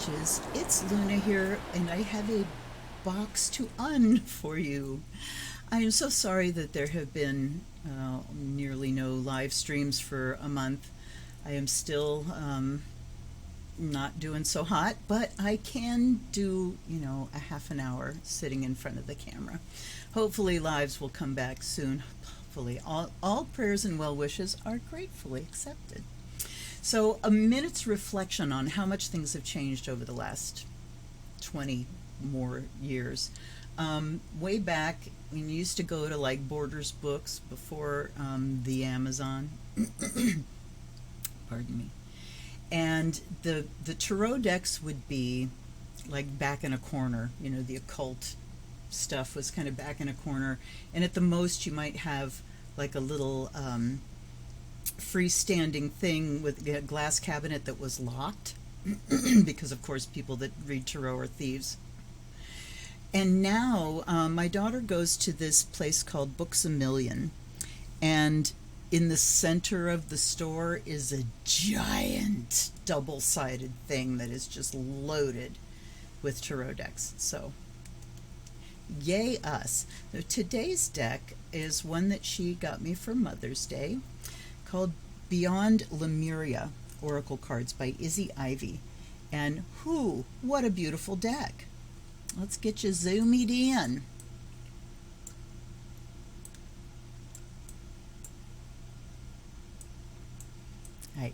witches, it's Luna here, and I have a box to for you. I am so sorry that there have been nearly no live streams for a month. I am still not doing so hot, but I can do, a half an hour sitting in front of the camera. Hopefully lives will come back soon. Hopefully. All prayers and well wishes are gratefully accepted. So a minute's reflection on how much things have changed over the last 20 more years. Way back, when you used to go to like Borders Books before the Amazon, pardon me, and the tarot decks would be like back in a corner. The occult stuff was kind of back in a corner, and at the most you might have like a little freestanding thing with a glass cabinet that was locked because of course people that read tarot are thieves. And now my daughter goes to this place called Books A Million, and in the center of the store is a giant double-sided thing that is just loaded with tarot decks. So yay us. Now, today's deck is one that she got me for Mother's Day, called Beyond Lemuria Oracle Cards by Izzy Ivy. And what a beautiful deck. Let's get you zoomed in. All right.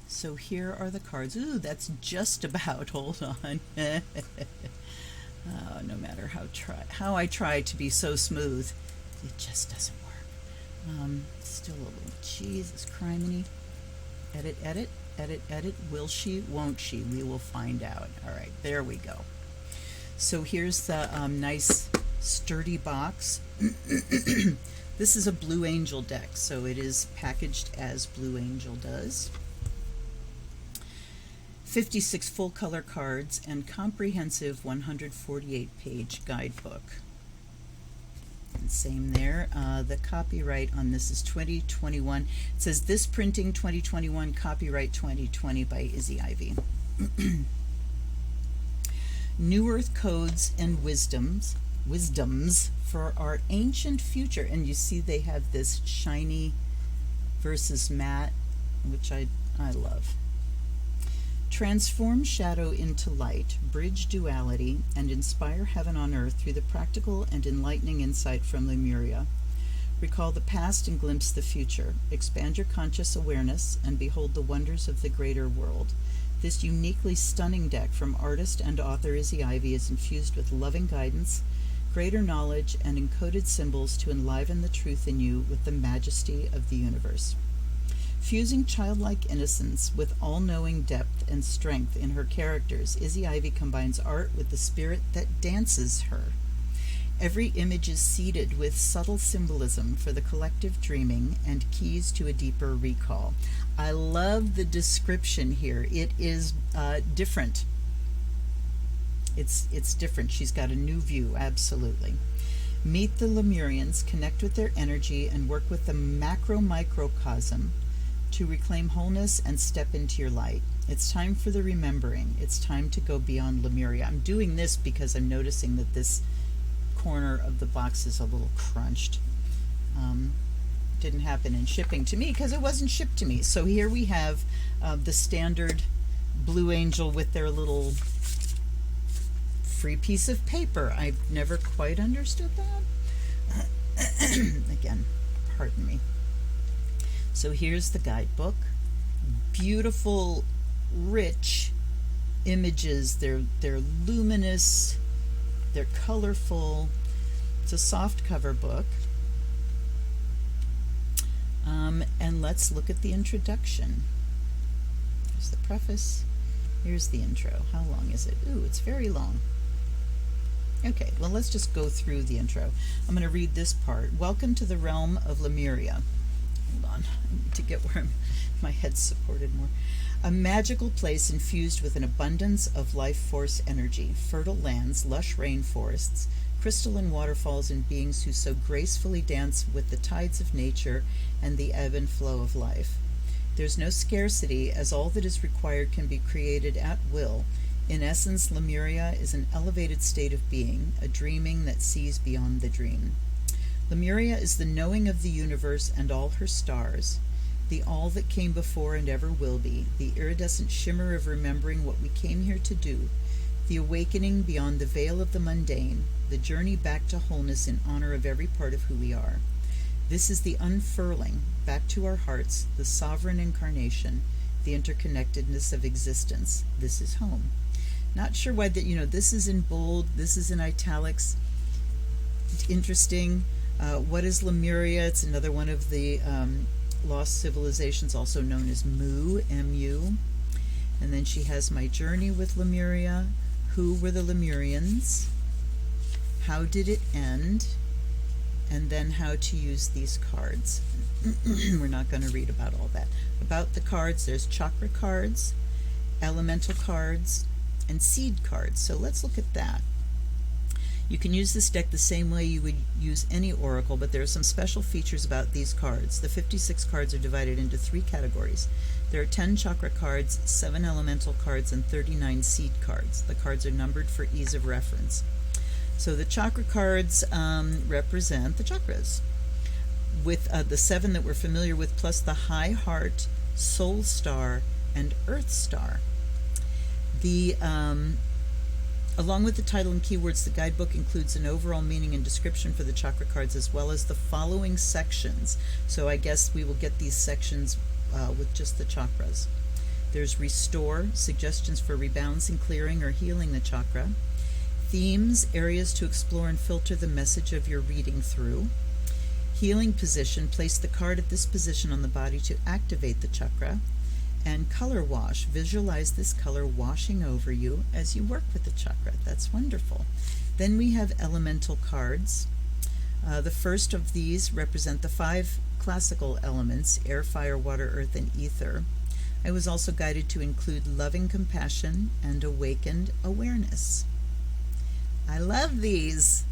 So here are the cards. Ooh, that's just about, hold on. Oh, no matter how I try to be so smooth, it just doesn't work. Still a little, Jesus criminy. Edit. Will she, won't she? We will find out. All right, there we go. So here's the nice sturdy box. This is a Blue Angel deck, so it is packaged as Blue Angel does. 56 full color cards and comprehensive 148-page guidebook. And same there. The copyright on this is 2021. It says this printing 2021, copyright 2020 by Izzy Ivy. New Earth codes and wisdoms for our ancient future. And you see they have this shiny versus matte, which I love. Transform shadow into light, bridge duality, and inspire heaven on earth through the practical and enlightening insight from Lemuria. Recall the past and glimpse the future. Expand your conscious awareness and behold the wonders of the greater world. This uniquely stunning deck from artist and author Izzy Ivy is infused with loving guidance, greater knowledge, and encoded symbols to enliven the truth in you with the majesty of the universe. Fusing childlike innocence with all-knowing depth and strength in her characters, Izzy Ivy combines art with the spirit that dances her. Every image is seeded with subtle symbolism for the collective dreaming and keys to a deeper recall. I love the description here. It is different. It's different. She's got a new view, absolutely. Meet the Lemurians, connect with their energy, and work with the macro-microcosm to reclaim wholeness and step into your light. It's time for the remembering. It's time to go beyond Lemuria. I'm doing this because I'm noticing that this corner of the box is a little crunched. Didn't happen in shipping to me because it wasn't shipped to me. So here we have the standard Blue Angel with their little free piece of paper. I've never quite understood that. Again, pardon me. So here's the guidebook. Beautiful, rich images. They're luminous. They're colorful. It's a soft cover book. And let's look at the introduction. There's the preface. Here's the intro. How long is it? Ooh, it's very long. Okay, well, let's just go through the intro. I'm going to read this part. Welcome to the realm of Lemuria. Hold on, I need to get where my head's supported more. A magical place infused with an abundance of life force energy, fertile lands, lush rainforests, crystalline waterfalls, and beings who so gracefully dance with the tides of nature and the ebb and flow of life. There's no scarcity, as all that is required can be created at will. In essence, Lemuria is an elevated state of being, a dreaming that sees beyond the dream. Lemuria is the knowing of the universe and all her stars, the all that came before and ever will be, the iridescent shimmer of remembering what we came here to do, the awakening beyond the veil of the mundane, the journey back to wholeness in honor of every part of who we are. This is the unfurling back to our hearts, the sovereign incarnation, the interconnectedness of existence. This is home. Not sure why that, this is in bold, this is in italics. Interesting. What is Lemuria? It's another one of the lost civilizations, also known as Mu, M-U. And then she has my journey with Lemuria. Who were the Lemurians? How did it end? And then how to use these cards. We're not going to read about all that. About the cards, there's chakra cards, elemental cards, and seed cards. So let's look at that. You can use this deck the same way you would use any oracle, but there are some special features about these cards. The 56 cards are divided into 3 categories. There are 10 chakra cards, 7 elemental cards, and 39 seed cards. The cards are numbered for ease of reference. So the chakra cards represent the chakras, with the 7 that we're familiar with, plus the high heart, soul star, and earth star. Along with the title and keywords, the guidebook includes an overall meaning and description for the chakra cards, as well as the following sections. So I guess we will get these sections with just the chakras. There's restore, suggestions for rebalancing, clearing, or healing the chakra. Themes, areas to explore and filter the message of your reading through. Healing position, place the card at this position on the body to activate the chakra. And color wash, visualize this color washing over you as you work with the chakra. That's wonderful. Then we have elemental cards. The first of these represent the 5 classical elements: air, fire, water, earth, and ether. I was also guided to include loving compassion and awakened awareness. I love these.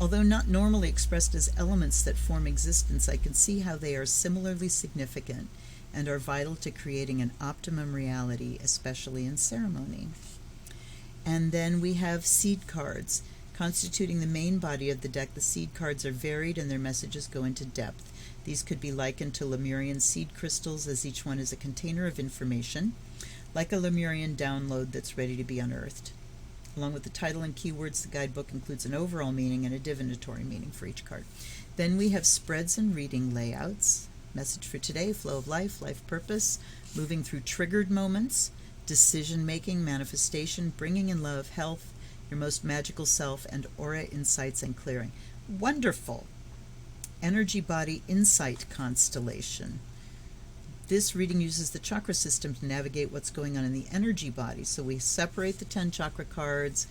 Although not normally expressed as elements that form existence, I can see how they are similarly significant and are vital to creating an optimum reality, especially in ceremony. And then we have seed cards. Constituting the main body of the deck, the seed cards are varied and their messages go into depth. These could be likened to Lemurian seed crystals, as each one is a container of information, like a Lemurian download that's ready to be unearthed. Along with the title and keywords, the guidebook includes an overall meaning and a divinatory meaning for each card. Then we have spreads and reading layouts. Message for today: flow of life, life purpose, moving through triggered moments, decision-making, manifestation, bringing in love, health, your most magical self, and aura insights and clearing. Wonderful. Energy body insight constellation. This reading uses the chakra system to navigate what's going on in the energy body. So we separate the 10 chakra cards.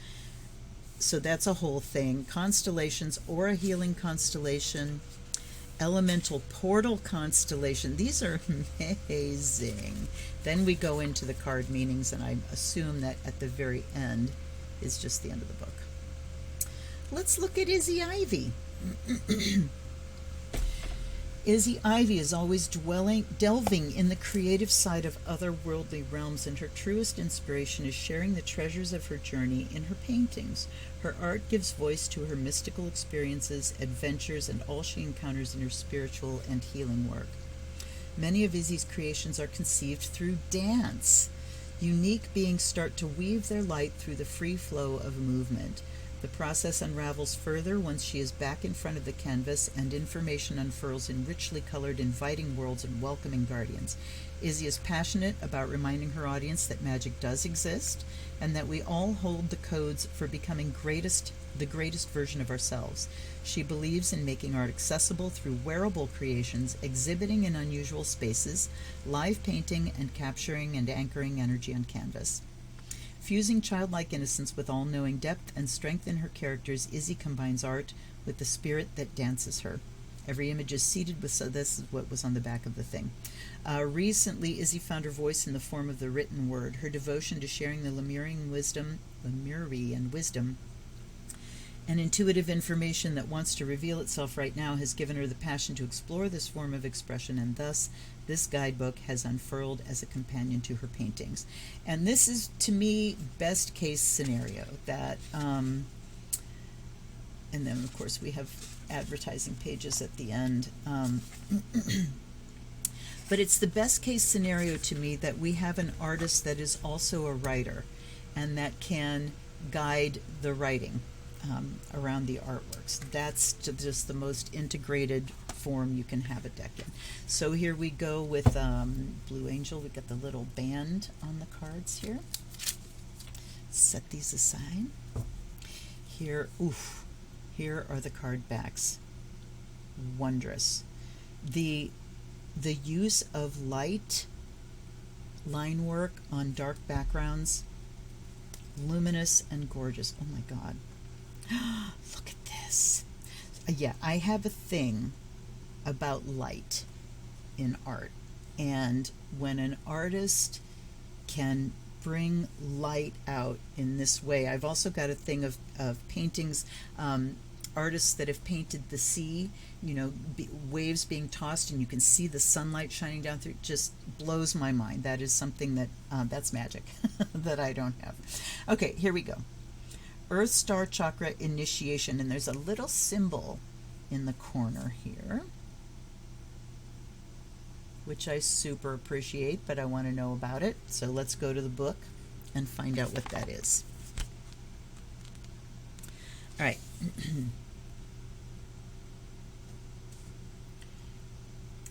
So that's a whole thing. Constellations, aura healing constellation, elemental portal constellation. These are amazing. Then we go into the card meanings, and I assume that at the very end is just the end of the book. Let's look at Izzy Ivy. Izzy Ivy is always delving in the creative side of otherworldly realms, and her truest inspiration is sharing the treasures of her journey in her paintings. Her art gives voice to her mystical experiences, adventures, and all she encounters in her spiritual and healing work. Many of Izzy's creations are conceived through dance. Unique beings start to weave their light through the free flow of movement. The process unravels further once she is back in front of the canvas, and information unfurls in richly colored, inviting worlds and welcoming guardians. Izzy is passionate about reminding her audience that magic does exist, and that we all hold the codes for becoming the greatest version of ourselves. She believes in making art accessible through wearable creations, exhibiting in unusual spaces, live painting, and capturing and anchoring energy on canvas. Fusing childlike innocence with all-knowing depth and strength in her characters, Izzy combines art with the spirit that dances her. Every image is seeded with, so this is what was on the back of the thing. Recently, Izzy found her voice in the form of the written word. Her devotion to sharing the Lemurian wisdom An intuitive information that wants to reveal itself right now has given her the passion to explore this form of expression, and thus this guidebook has unfurled as a companion to her paintings. And this is, to me, best case scenario. That, and then, of course, we have advertising pages at the end. But it's the best case scenario to me that we have an artist that is also a writer and that can guide the writing around the artworks. That's just the most integrated form you can have a deck in. So here we go with Blue Angel. We got the little band on the cards here. Set these aside. Here, oof, here are the card backs. Wondrous. The use of light, line work on dark backgrounds, luminous and gorgeous. Oh my God. Look at this. Yeah, I have a thing about light in art. And when an artist can bring light out in this way, I've also got a thing of paintings, artists that have painted the sea, you know, waves being tossed and you can see the sunlight shining down through. It just blows my mind. That is something that, that's magic that I don't have. Okay, here we go. Earth Star Chakra Initiation, and there's a little symbol in the corner here, which I super appreciate, but I want to know about it. So let's go to the book and find out what that is. All right.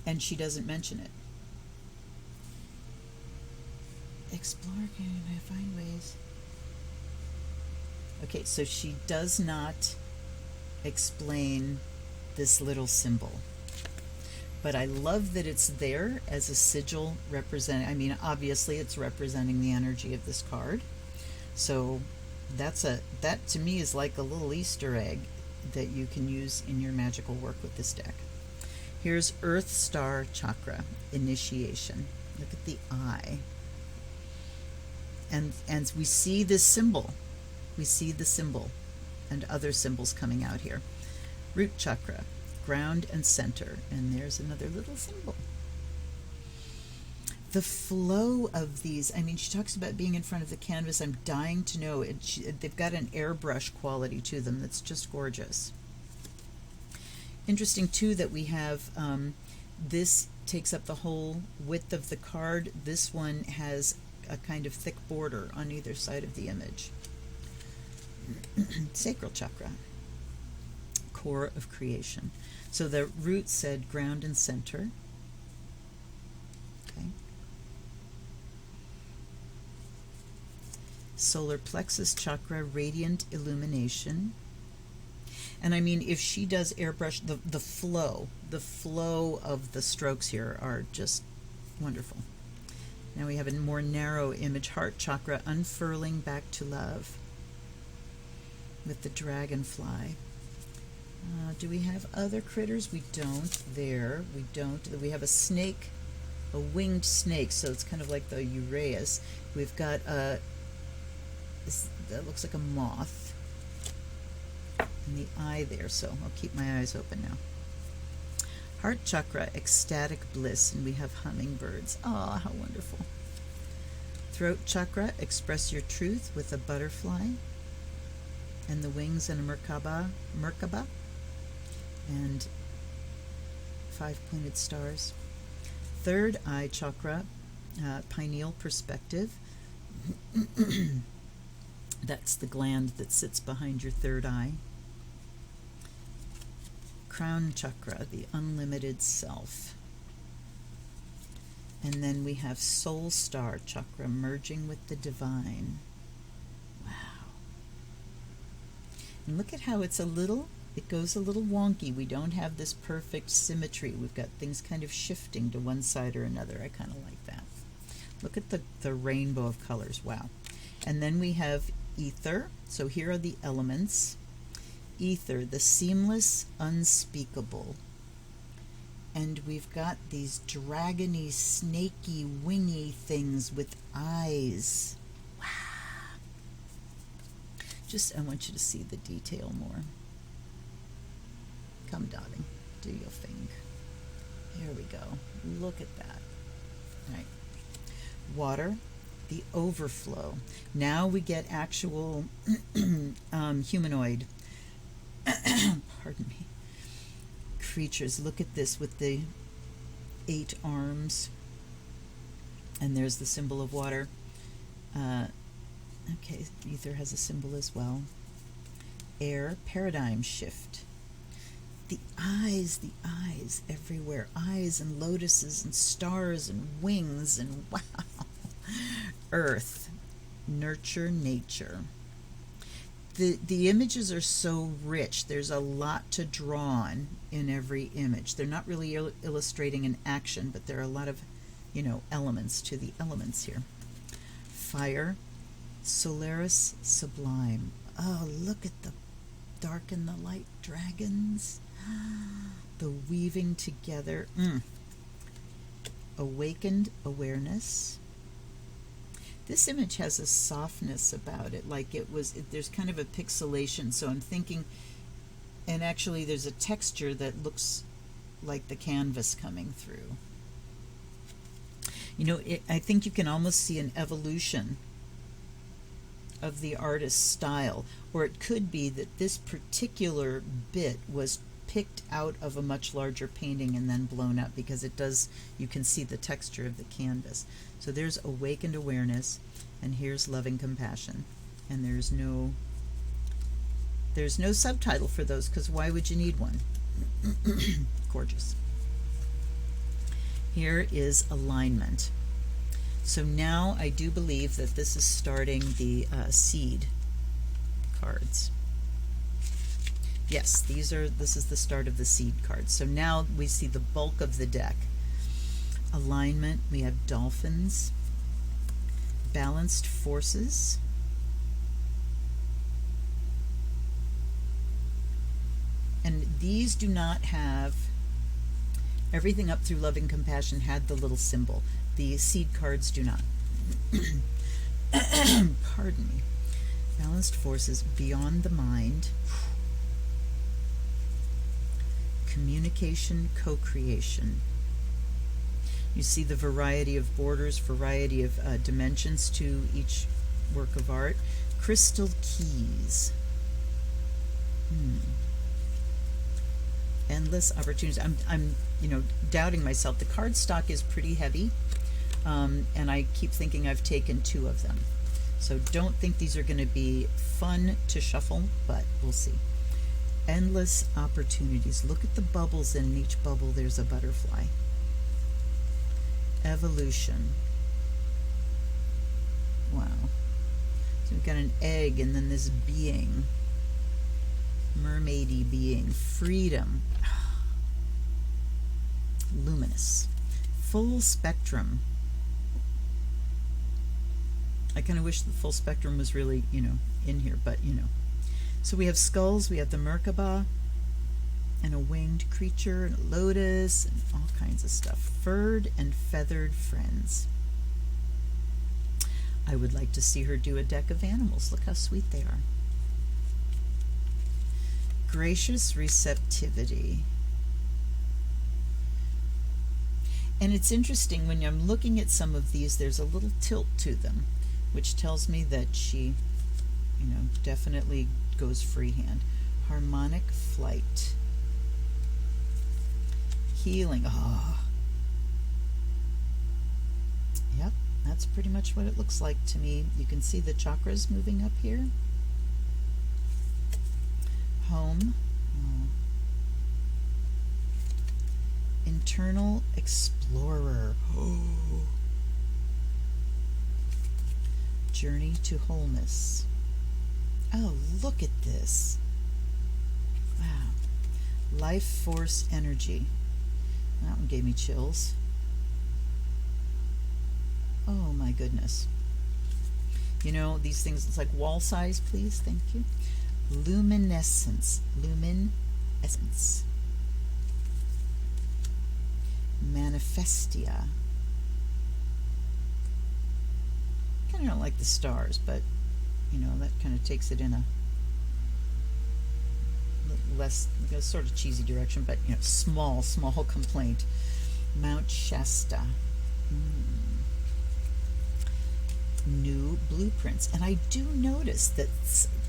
And she doesn't mention it. Explore, can I find ways? Okay, so she does not explain this little symbol. But I love that it's there as a sigil representing, I mean, obviously it's representing the energy of this card. So that to me is like a little Easter egg that you can use in your magical work with this deck. Here's Earth Star Chakra Initiation. Look at the eye. And we see this symbol. We see the symbol and other symbols coming out here. Root Chakra, ground and center. And there's another little symbol. The flow of these, I mean, she talks about being in front of the canvas. I'm dying to know. They've got an airbrush quality to them that's just gorgeous. Interesting, too, that we have this takes up the whole width of the card. This one has a kind of thick border on either side of the image. Sacral Chakra, core of creation. So the root said ground and center. Okay. Solar Plexus Chakra, radiant illumination. And I mean, if she does airbrush, the flow of the strokes here are just wonderful. Now we have a more narrow image, Heart Chakra, unfurling back to love, with the dragonfly. Do we have other critters? We don't there. We don't. We have a snake, a winged snake, so it's kind of like the Uraeus. We've got that looks like a moth in the eye there, so I'll keep my eyes open now. Heart Chakra, ecstatic bliss, and we have hummingbirds. Ah, how wonderful. Throat Chakra, express your truth with a butterfly and the wings and a Merkaba, and 5 pointed stars. Third Eye Chakra, pineal perspective. That's the gland that sits behind your third eye. Crown Chakra, the unlimited self. And then we have Soul Star Chakra, merging with the divine. Wow. And look at how it goes a little wonky. We don't have this perfect symmetry. We've got things kind of shifting to one side or another. I kind of like that. Look at the rainbow of colors. Wow. And then we have Ether. So here are the elements. Ether, the seamless, unspeakable. And we've got these dragony, snaky, wingy things with eyes. Wow. I want you to see the detail more. Come, darling, do your thing. Here we go. Look at that. All right. Water, the overflow. Now we get actual humanoid, pardon me, creatures. Look at this with the 8 arms. And there's the symbol of water. Okay, ether has a symbol as well. Air, paradigm shift. The eyes everywhere. Eyes and lotuses and stars and wings and wow. Earth, nurture, nature. The images are so rich. There's a lot to draw on in every image. They're not really illustrating an action, but there are a lot of, elements to the elements here. Fire, Solaris, sublime. Oh, look at the dark and the light dragons. The weaving together. Awakened awareness. This image has a softness about it, like there's kind of a pixelation, so I'm thinking, and actually there's a texture that looks like the canvas coming through. I think you can almost see an evolution of the artist's style, or it could be that this particular bit was picked out of a much larger painting and then blown up, because you can see the texture of the canvas. So there's awakened awareness, and here's loving compassion, and there's no subtitle for those, because why would you need one? Gorgeous. Here is alignment. So now I do believe that this is starting the seed cards. Yes, this is the start of the seed cards. So now we see the bulk of the deck. Alignment, we have dolphins, balanced forces, and these do not have, everything up through loving compassion had the little symbol. The seed cards do not. Pardon me. Balanced forces, beyond the mind, communication, co-creation. You see the variety of borders, variety of dimensions to each work of art. Crystal keys. Endless opportunities. I'm doubting myself. The card stock is pretty heavy, and I keep thinking I've taken 2 of them. So don't think these are going to be fun to shuffle, but we'll see. Endless opportunities. Look at the bubbles, and in each bubble there's a butterfly. Evolution. Wow. So we've got an egg, and then this being. Mermaidy being. Freedom. Luminous. Full spectrum. I kind of wish the full spectrum was really, in here, but, So we have skulls, we have the Merkaba, and a winged creature, and a lotus, and all kinds of stuff. Furred and feathered friends. I would like to see her do a deck of animals. Look how sweet they are. Gracious receptivity. And it's interesting, when I'm looking at some of these, there's a little tilt to them, which tells me that she, definitely goes freehand. Harmonic flight. Healing. Yep, that's pretty much what it looks like to me. You can see the chakras moving up here. Home. Internal explorer. Journey to wholeness. Oh, look at this. Wow. Life force energy. That one gave me chills. Oh my goodness. These things, it's like wall size, please. Thank you. Luminescence. Luminescence. Manifestia. Kind of don't like the stars, but that kind of takes it in a less, sort of cheesy direction, but small complaint. Mount Shasta. New blueprints. And I do notice that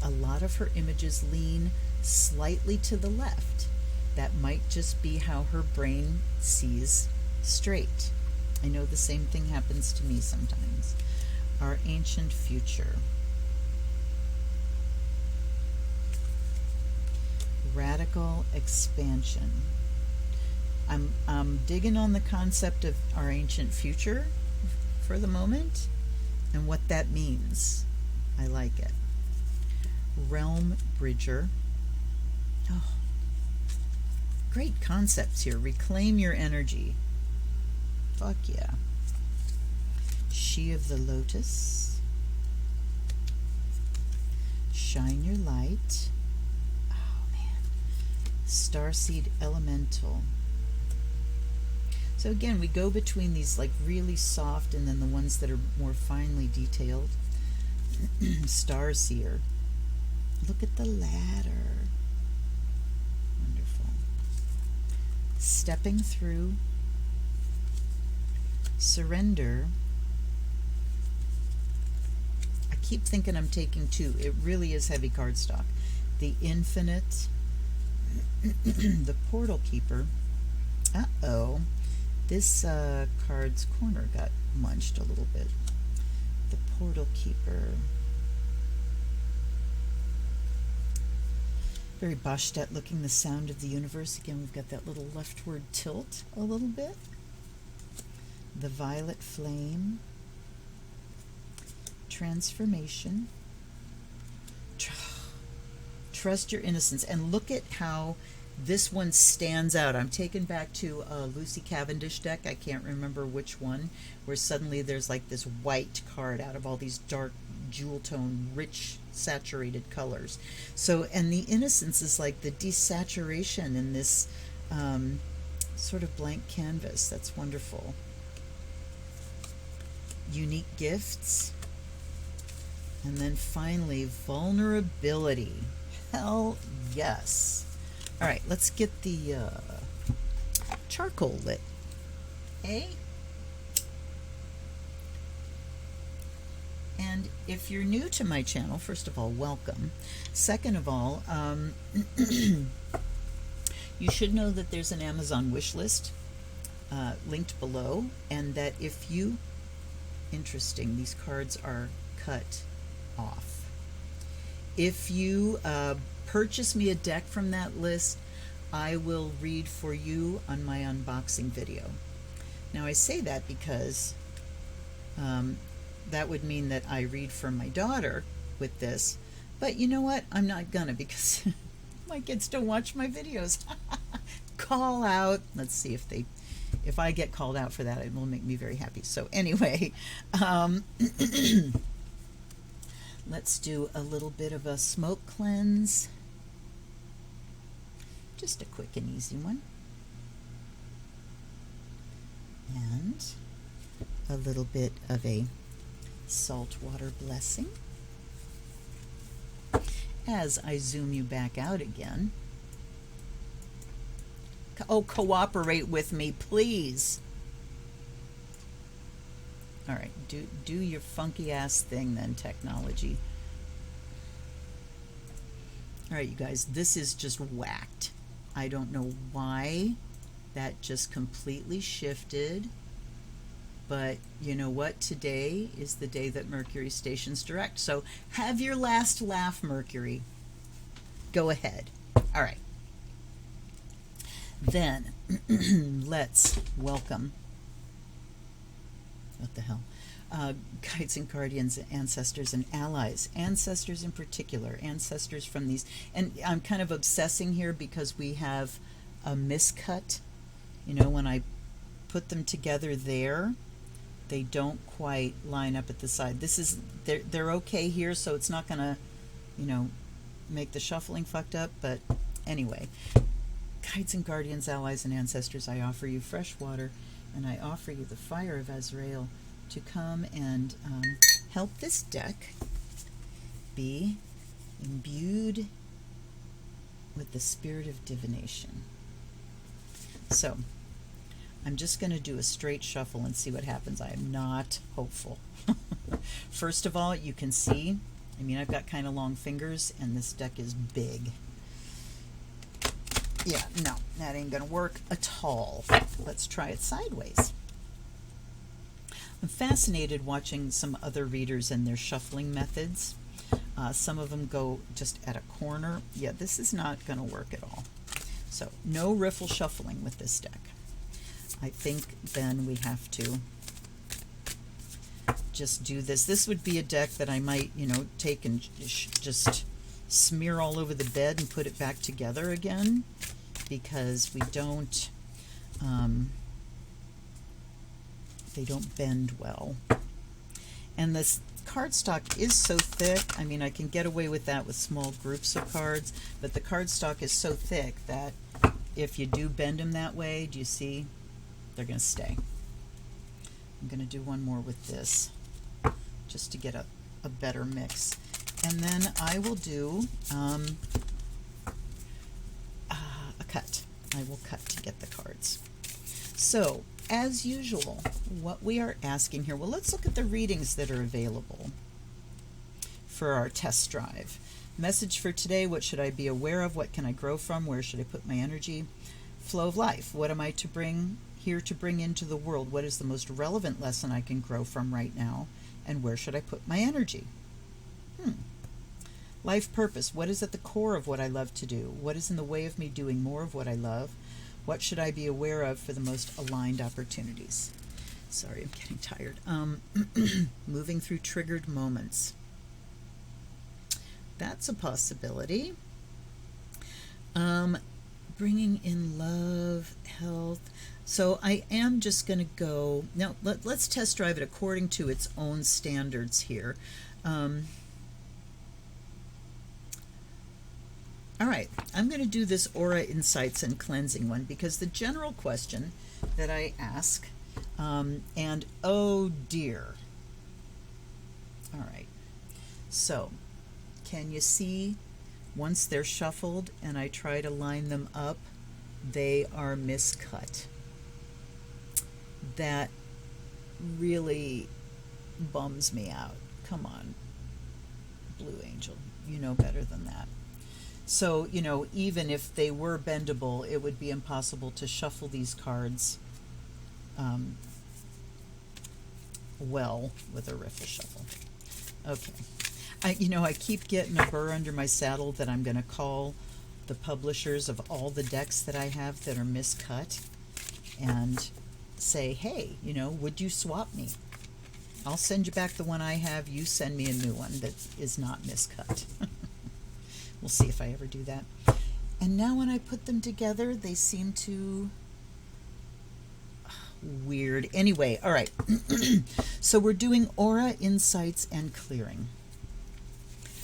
a lot of her images lean slightly to the left. That might just be how her brain sees straight. I know the same thing happens to me sometimes. Our ancient future. Radical expansion. I'm digging on the concept of our ancient future for the moment and what that means. I like it. Realm Bridger. Oh, great concepts here. Reclaim your energy. Fuck yeah. She of the Lotus. Shine your light. Oh man. Starseed Elemental. So again, we go between these like really soft and then the ones that are more finely detailed. Starseer. Look at the ladder. Wonderful. Stepping through. Surrender. I keep thinking I'm taking two. It really is heavy cardstock. The Infinite. The Portal Keeper. Uh-oh. This card's corner got munched a little bit. The Portal Keeper. Very Bastet looking. The Sound of the Universe. Again, we've got that little leftward tilt a little bit. The Violet Flame. Transformation. Trust your innocence. And look at how this one stands out. I'm taken back to a Lucy Cavendish deck. I can't remember which one, where suddenly there's like this white card out of all these dark jewel tone, rich, saturated colors. So, and the innocence is like the desaturation in this sort of blank canvas. That's wonderful. Unique gifts. And then finally, vulnerability. Hell yes. All right, let's get the charcoal lit. And if you're new to my channel, first of all, welcome. Second of all, you should know that there's an Amazon wish list linked below, and that if you, interesting, these cards are cut off. If you purchase me a deck from that list, I will read for you on my unboxing video. Now I say that because that would mean that I read for my daughter with this, but you know what? I'm not gonna, because my kids don't watch my videos. Call out. Let's see if I get called out for that, it will make me very happy. So anyway, let's do a little bit of a smoke cleanse. Just a quick and easy one. And a little bit of a saltwater blessing. As I zoom you back out again. Oh, cooperate with me, please. All right, do your funky ass thing then, technology. All right, you guys, this is just whacked. I don't know why that just completely shifted, but you know what? Today is the day that Mercury stations direct. So have your last laugh, Mercury. Go ahead. All right. Then let's welcome, what the hell, guides and guardians, ancestors and allies, ancestors in particular, ancestors from these, and I'm kind of obsessing here because we have a miscut. You know, when I put them together there, they don't quite line up at the side. This is, they're okay here, so it's not gonna, you know, make the shuffling fucked up, but anyway. Guides and guardians, allies and ancestors, I offer you fresh water, and I offer you the fire of Azrael to come and help this deck be imbued with the spirit of divination. So I'm just going to do a straight shuffle and see what happens. I am not hopeful. First of all, you can see, I mean, I've got kind of long fingers and this deck is big. Yeah, no, that ain't going to work at all. Let's try it sideways. I'm fascinated watching some other readers and their shuffling methods. Some of them go just at a corner. Yeah, this is not going to work at all. So no riffle shuffling with this deck. I think then we have to just do this. This would be a deck that I might, you know, take and just smear all over the bed and put it back together again, because we don't, they don't bend well. And this cardstock is so thick. I mean, I can get away with that with small groups of cards, but the cardstock is so thick that if you do bend them that way, do you see? They're going to stay. I'm going to do one more with this just to get a better mix. And then I will do a cut. I will cut to get the cards. So, as usual, what we are asking here, well, let's look at the readings that are available for our test drive. Message for today: what should I be aware of? What can I grow from? Where should I put my energy? Flow of life: what am I to bring here to bring into the world? What is the most relevant lesson I can grow from right now? And where should I put my energy? Life purpose: what is at the core of what I love to do? What is in the way of me doing more of what I love? What should I be aware of for the most aligned opportunities? Sorry, I'm getting tired. Moving through triggered moments. That's a possibility. Bringing in love, health. So I am just going to go, now let's test drive it according to its own standards here. All right, I'm going to do this Aura Insights and Cleansing one, because the general question that I ask, and oh dear. All right, so can you see once they're shuffled and I try to line them up, they are miscut? That really bums me out. Come on, Blue Angel, you know better than that. So, you know, even if they were bendable, it would be impossible to shuffle these cards well with a riffle shuffle. Okay. I keep getting a burr under my saddle that I'm going to call the publishers of all the decks that I have that are miscut and say, hey, would you swap me? I'll send you back the one I have. You send me a new one that is not miscut. We'll see if I ever do that. And now when I put them together, they seem to... weird. Anyway, all right. So we're doing Aura Insights and Clearing.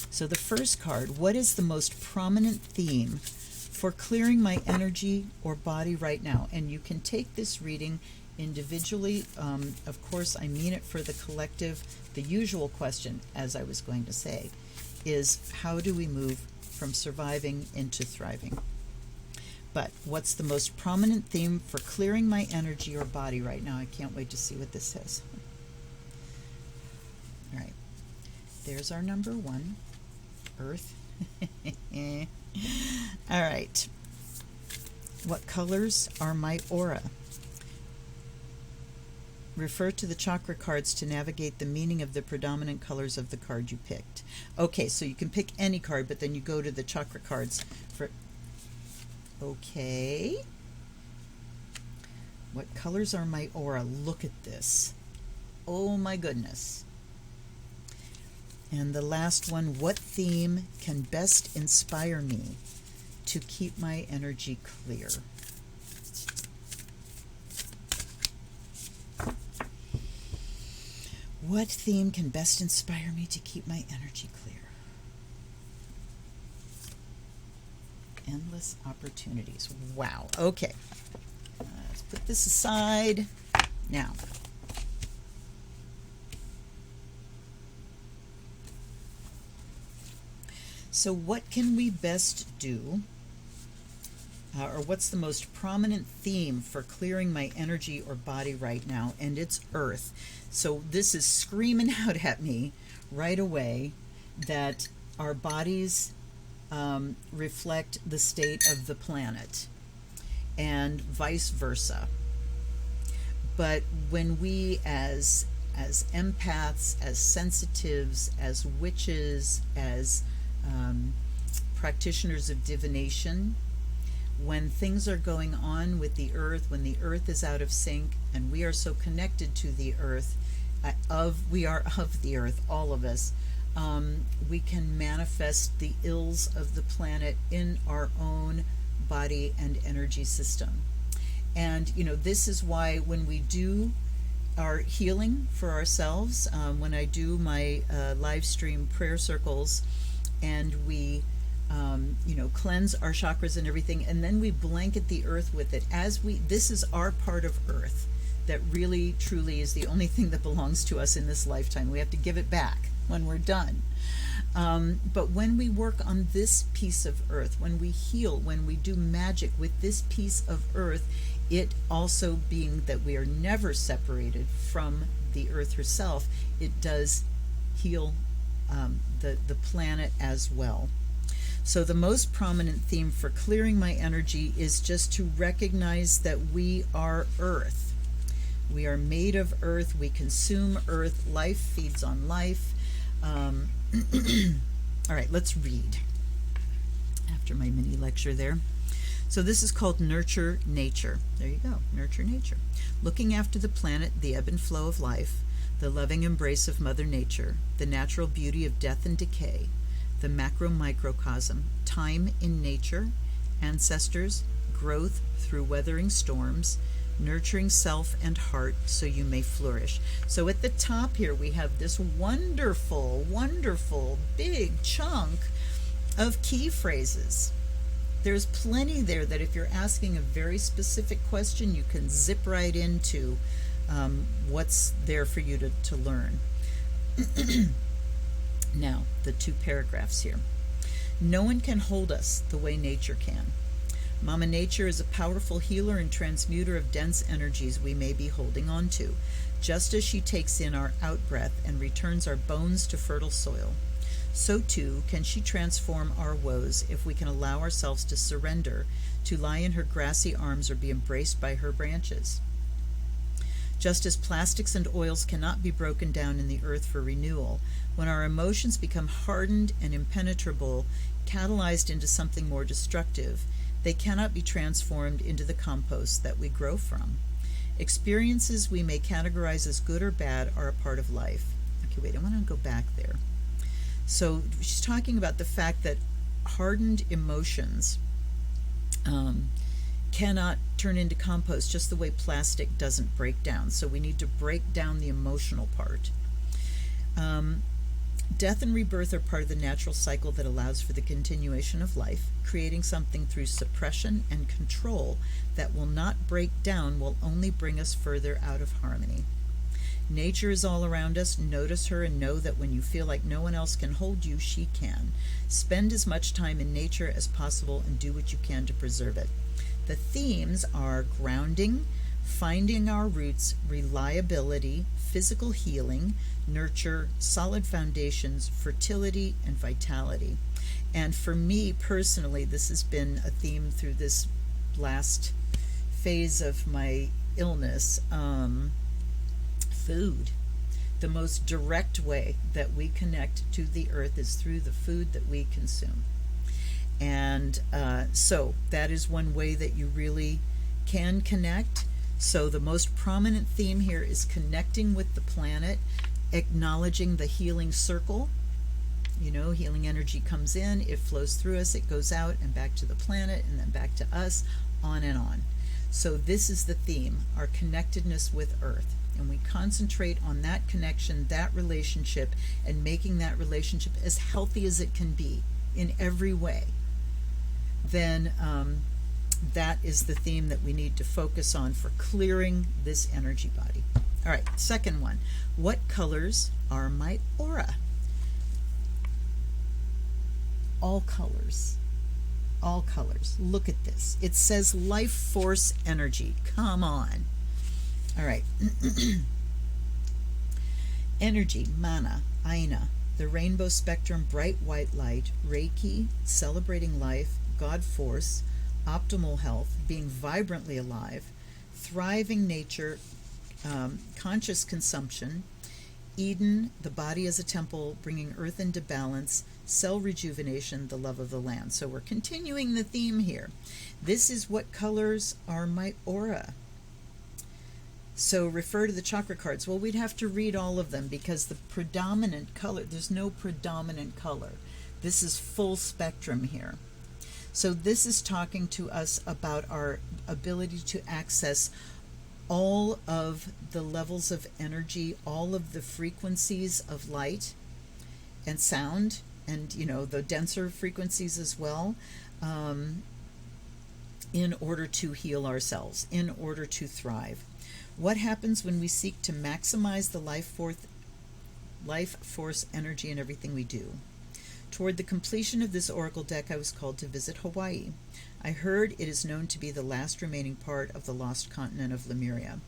So the first card, what is the most prominent theme for clearing my energy or body right now? And you can take this reading individually. Of course, I mean it for the collective. The usual question, as I was going to say, is how do we move from surviving into thriving? But what's the most prominent theme for clearing my energy or body right now? I can't wait to see what this says. All right, there's our number one, Earth. All right, what colors are my aura? Refer to the chakra cards to navigate the meaning of the predominant colors of the card you picked. Okay, so you can pick any card, but then you go to the chakra cards for... Okay. What colors are my aura? Look at this. Oh my goodness. And the last one, what theme can best inspire me to keep my energy clear? What theme can best inspire me to keep my energy clear? Endless opportunities. Wow. Okay. Let's put this aside. Now, so what can we best do or what's the most prominent theme for clearing my energy or body right now? And it's earth. So this is screaming out at me right away that our bodies reflect the state of the planet and vice versa. But when we as empaths, as sensitives, as witches, as practitioners of divination, when things are going on with the earth, when the earth is out of sync, and we are so connected to the earth, we are of the earth, all of us, we can manifest the ills of the planet in our own body and energy system. And this is why when we do our healing for ourselves, when I do my live stream prayer circles, and we cleanse our chakras and everything, and then we blanket the earth with it, this is our part of earth that really truly is the only thing that belongs to us in this lifetime. We have to give it back when we're done. But when we work on this piece of earth, when we heal, when we do magic with this piece of earth, it also being that we are never separated from the earth herself, it does heal the planet as well. So the most prominent theme for clearing my energy is just to recognize that we are earth. We are made of earth. We consume earth. Life feeds on life. All right, let's read after my mini lecture there. So this is called Nurture Nature. There you go, Nurture Nature. Looking after the planet, the ebb and flow of life, the loving embrace of Mother Nature, the natural beauty of death and decay, the macro-microcosm, time in nature, ancestors, growth through weathering storms, nurturing self and heart so you may flourish. So at the top here we have this wonderful, wonderful big chunk of key phrases. There's plenty there that if you're asking a very specific question, you can zip right into what's there for you to learn. Now, the 2 paragraphs here. No one can hold us the way nature can. Mama Nature is a powerful healer and transmuter of dense energies we may be holding on to, just as she takes in our out-breath and returns our bones to fertile soil. So too can she transform our woes if we can allow ourselves to surrender, to lie in her grassy arms or be embraced by her branches. Just as plastics and oils cannot be broken down in the earth for renewal, when our emotions become hardened and impenetrable, catalyzed into something more destructive, they cannot be transformed into the compost that we grow from. Experiences we may categorize as good or bad are a part of life. Okay, wait, I want to go back there. So she's talking about the fact that hardened emotions cannot turn into compost just the way plastic doesn't break down. So we need to break down the emotional part. Death and rebirth are part of the natural cycle that allows for the continuation of life. Creating something through suppression and control that will not break down will only bring us further out of harmony. Nature is all around us. Notice her and know that when you feel like no one else can hold you, she can. Spend as much time in nature as possible and do what you can to preserve it. The themes are grounding, finding our roots, reliability, physical healing, nurture, solid foundations, fertility, and vitality. And for me personally, this has been a theme through this last phase of my illness. Food. The most direct way that we connect to the earth is through the food that we consume. And so that is one way that you really can connect. So the most prominent theme here is connecting with the planet, acknowledging the healing circle. You know, healing energy comes in, it flows through us, it goes out and back to the planet and then back to us, on and on. So this is the theme, our connectedness with Earth. And we concentrate on that connection, that relationship, and making that relationship as healthy as it can be in every way. Then that is the theme that we need to focus on for clearing this energy body. All right, second one. What colors are my aura? All colors all colors. Look at this. It says life force energy. Come on. All right. Energy, mana, Aina, the rainbow spectrum, bright white light, Reiki, celebrating life, God force, optimal health, being vibrantly alive, thriving nature, conscious consumption, Eden, the body as a temple, bringing earth into balance, cell rejuvenation, the love of the land. So we're continuing the theme here. This is what colors are my aura. So refer to the chakra cards. Well, we'd have to read all of them because the predominant color, there's no predominant color. This is full spectrum here. So this is talking to us about our ability to access all of the levels of energy, all of the frequencies of light and sound, and the denser frequencies as well, in order to heal ourselves, in order to thrive. What happens when we seek to maximize the life force energy in everything we do? Toward the completion of this oracle deck, I was called to visit Hawaii. I heard it is known to be the last remaining part of the lost continent of Lemuria.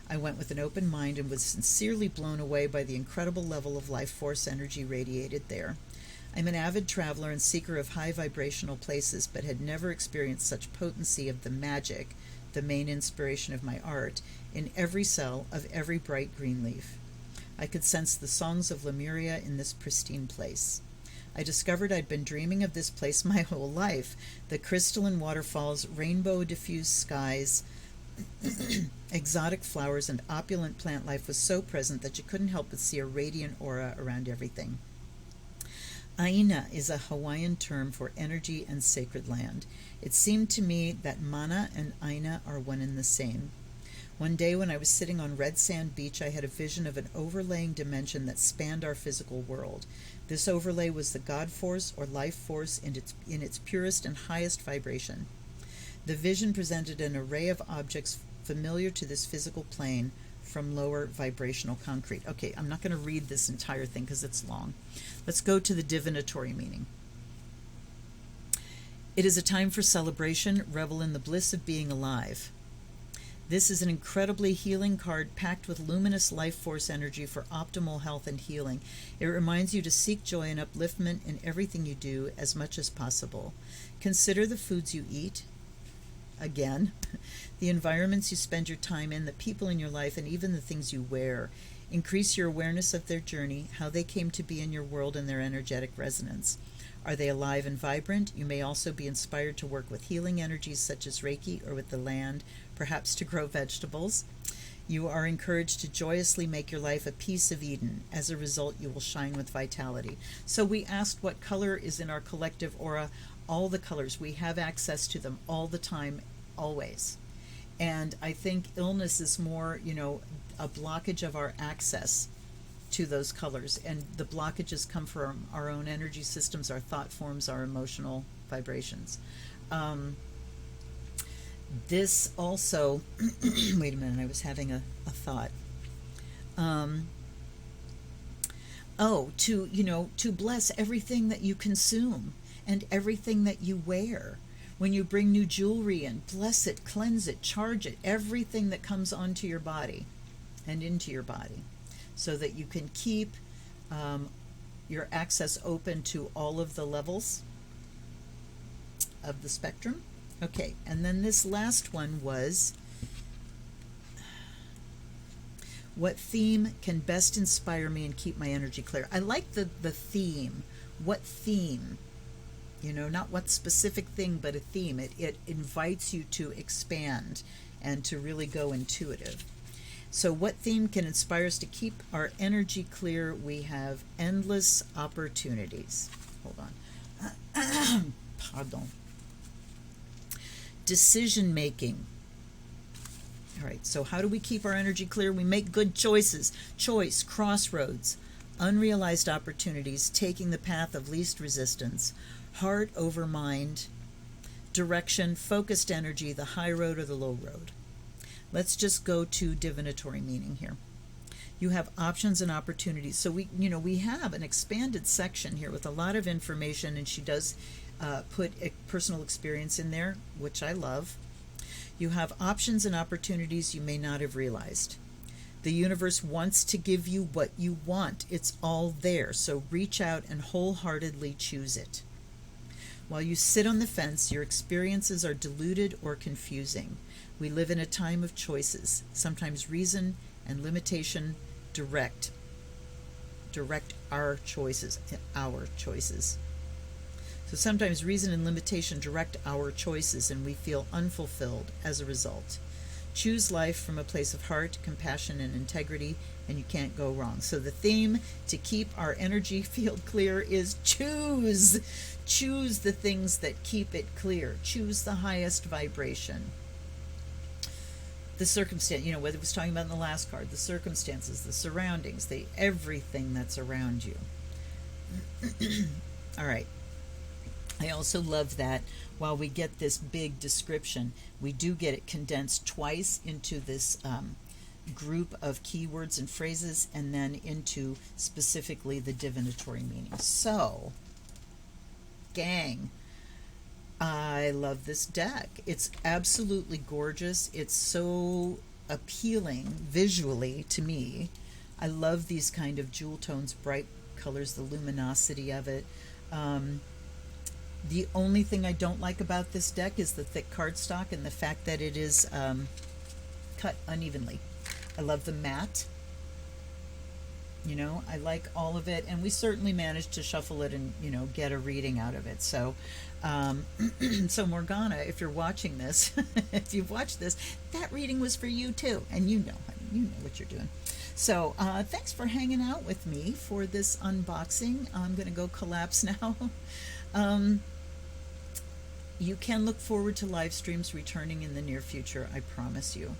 I went with an open mind and was sincerely blown away by the incredible level of life force energy radiated there. I'm an avid traveler and seeker of high vibrational places, but had never experienced such potency of the magic, the main inspiration of my art, in every cell of every bright green leaf. I could sense the songs of Lemuria in this pristine place. I discovered I'd been dreaming of this place my whole life. The crystalline waterfalls, rainbow diffused skies, exotic flowers, and opulent plant life was so present that you couldn't help but see a radiant aura around everything. Aina is a Hawaiian term for energy and sacred land. It seemed to me that mana and Aina are one and the same. One day when I was sitting on red sand beach, I had a vision of an overlaying dimension that spanned our physical world. This overlay was the God force or life force in its purest and highest vibration. The vision presented an array of objects familiar to this physical plane from lower vibrational concrete. Okay, I'm not going to read this entire thing because it's long. Let's go to the divinatory meaning. It is a time for celebration, revel in the bliss of being alive. This is an incredibly healing card packed with luminous life force energy for optimal health and healing. It reminds you to seek joy and upliftment in everything you do as much as possible. Consider the foods you eat, again, the environments you spend your time in, the people in your life, and even the things you wear. Increase your awareness of their journey, how they came to be in your world, and their energetic resonance. Are they alive and vibrant? You may also be inspired to work with healing energies such as Reiki or with the land, perhaps to grow vegetables. You are encouraged to joyously make your life a piece of Eden. As a result, you will shine with vitality. So we asked what color is in our collective aura. All the colors. We have access to them all the time, always. And I think illness is more, a blockage of our access to those colors, and the blockages come from our own energy systems, our thought forms, our emotional vibrations. This also wait a minute, I was having a thought. To bless everything that you consume and everything that you wear. When you bring new jewelry in, bless it, cleanse it, charge it, everything that comes onto your body and into your body, so that you can keep your access open to all of the levels of the spectrum. Okay, and then this last one was, what theme can best inspire me and keep my energy clear? I like the theme. What theme? Not what specific thing, but a theme. It invites you to expand and to really go intuitive. So what theme can inspire us to keep our energy clear? We have endless opportunities. Hold on. Pardon. Decision making. All right, so how do we keep our energy clear? We make good choices. Choice, crossroads, unrealized opportunities, taking the path of least resistance, heart over mind, direction, focused energy, the high road or the low road. Let's just go to divinatory meaning here. You have options and opportunities. So we have an expanded section here with a lot of information, and she does put a personal experience in there, which I love. You have options and opportunities you may not have realized. The universe wants to give you what you want. It's all there. So reach out and wholeheartedly choose it. While you sit on the fence, your experiences are diluted or confusing. We live in a time of choices. Sometimes reason and limitation direct our choices. So sometimes reason and limitation direct our choices, and we feel unfulfilled as a result. Choose life from a place of heart, compassion, and integrity, and you can't go wrong. So the theme to keep our energy field clear is choose. Choose the things that keep it clear. Choose the highest vibration. The circumstance, what it was talking about in the last card, the circumstances, the surroundings, everything that's around you. All right. I also love that while we get this big description, we do get it condensed twice into this group of keywords and phrases, and then into specifically the divinatory meaning. So, gang, I love this deck. It's absolutely gorgeous. It's so appealing visually to me. I love these kind of jewel tones, bright colors, the luminosity of it. The only thing I don't like about this deck is the thick cardstock and the fact that it is cut unevenly. I love the matte. I like all of it, and we certainly managed to shuffle it and, get a reading out of it. So, so Morgana, if you're watching this, if you've watched this, that reading was for you too, and you know what you're doing. So, thanks for hanging out with me for this unboxing. I'm going to go collapse now. You can look forward to live streams returning in the near future, I promise you.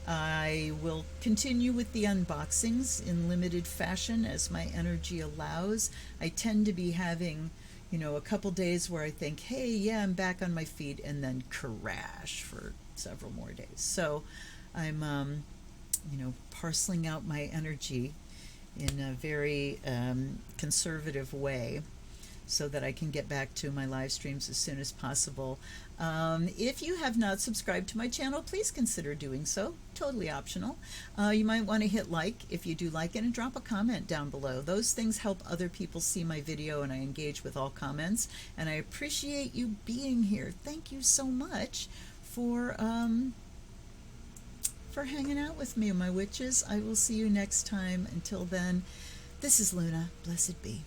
I will continue with the unboxings in limited fashion as my energy allows. I tend to be having, a couple days where I think, hey, yeah, I'm back on my feet, and then crash for several more days. So I'm, parceling out my energy in a very conservative way, so that I can get back to my live streams as soon as possible. If you have not subscribed to my channel, please consider doing so. Totally optional. You might want to hit like if you do like it, and drop a comment down below. Those things help other people see my video, and I engage with all comments. And I appreciate you being here. Thank you so much for hanging out with me, my witches. I will see you next time. Until then, this is Luna. Blessed be.